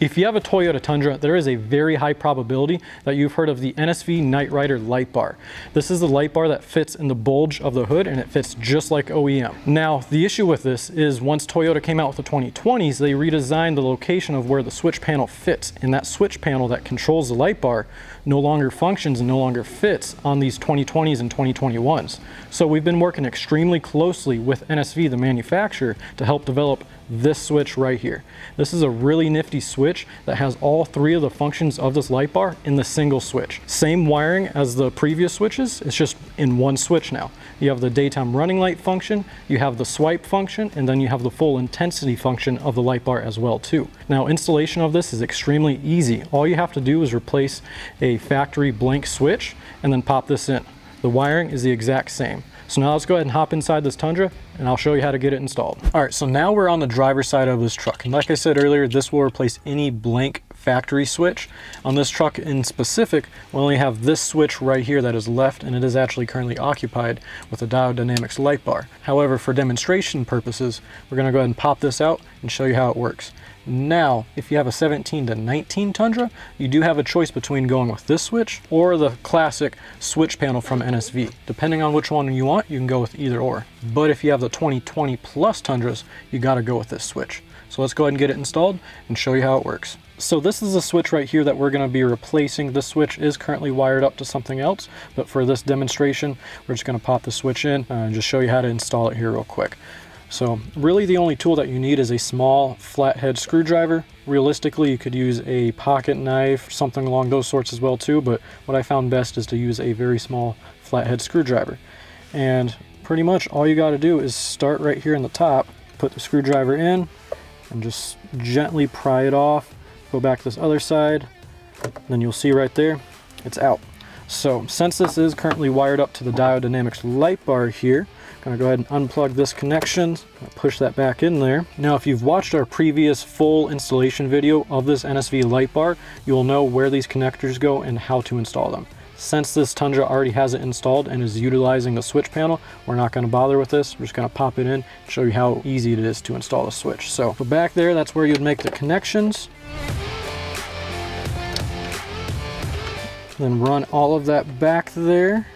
If you have a Toyota Tundra, there is a very high probability that you've heard of the NSV Night Rider Light Bar. This is the light bar that fits in the bulge of the hood, and it fits just like OEM. Now, the issue with this is once Toyota came out with the 2020s, they redesigned the location of where the switch panel fits, and that switch panel that controls the light bar no longer functions and no longer fits on these 2020s and 2021s. So we've been working extremely closely with NSV, the manufacturer, to help develop this switch right here. This is a really nifty switch that has all three of the functions of this light bar in the single switch. Same wiring as the previous switches, it's just in one switch now. You have the daytime running light function, you have the swipe function, and then you have the full intensity function of the light bar as well too. Now, installation of this is extremely easy. All you have to do is replace a factory blank switch and then pop this in. The wiring is the exact same. So now let's go ahead and hop inside this Tundra and I'll show you how to get it installed. All right, so now we're on the driver's side of this truck. And like I said earlier, this will replace any blank factory switch. On this truck in specific, we only have this switch right here that is left, and it is actually currently occupied with a Diode Dynamics light bar. However, for demonstration purposes, we're gonna go ahead and pop this out and show you how it works. Now, if you have a 17 to 19 Tundra, you do have a choice between going with this switch or the classic switch panel from NSV. Depending on which one you want, you can go with either or. But if you have the 2020 plus Tundras, you gotta go with this switch. So let's go ahead and get it installed and show you how it works. So this is the switch right here that we're going to be replacing. This switch is currently wired up to something else, but for this demonstration, we're just going to pop the switch in and just show you how to install it here real quick. So really the only tool that you need is a small flathead screwdriver. Realistically, you could use a pocket knife, something along those sorts as well too, but what I found best is to use a very small flathead screwdriver. And pretty much all you got to do is start right here in the top, put the screwdriver in, and just gently pry it off. Go back to this other side, and then you'll see right there, it's out. So since this is currently wired up to the Diode Dynamics light bar here, I'm gonna go ahead and unplug this connection, push that back in there. Now, if you've watched our previous full installation video of this NSV light bar, you'll know where these connectors go and how to install them. Since this Tundra already has it installed and is utilizing the switch panel, we're not going to bother with this. We're just going to pop it in and show you how easy it is to install the switch. So back there, that's where you'd make the connections. Then run all of that back there.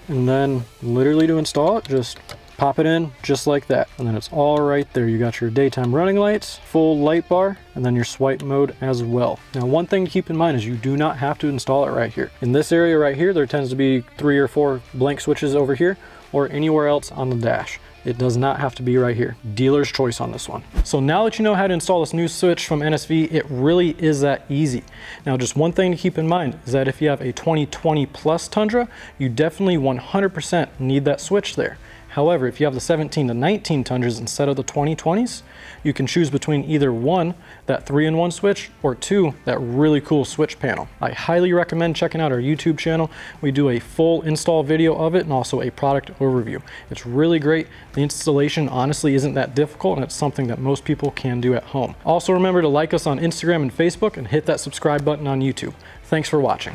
And then literally to install it, just pop it in just like that. And then it's all right there. You got your daytime running lights, full light bar, and then your swipe mode as well. Now, one thing to keep in mind is you do not have to install it right here. In this area right here, there tends to be 3 or 4 blank switches over here or anywhere else on the dash. It does not have to be right here. Dealer's choice on this one. So now that you know how to install this new switch from NSV, it really is that easy. Now, just one thing to keep in mind is that if you have a 2020 plus Tundra, you definitely 100% need that switch there. However, if you have the 17 to 19 Tundras instead of the 2020s, you can choose between either 1, that 3-in-1 switch, or 2, that really cool switch panel. I highly recommend checking out our YouTube channel. We do a full install video of it and also a product overview. It's really great. The installation honestly isn't that difficult, and it's something that most people can do at home. Also, remember to like us on Instagram and Facebook and hit that subscribe button on YouTube. Thanks for watching.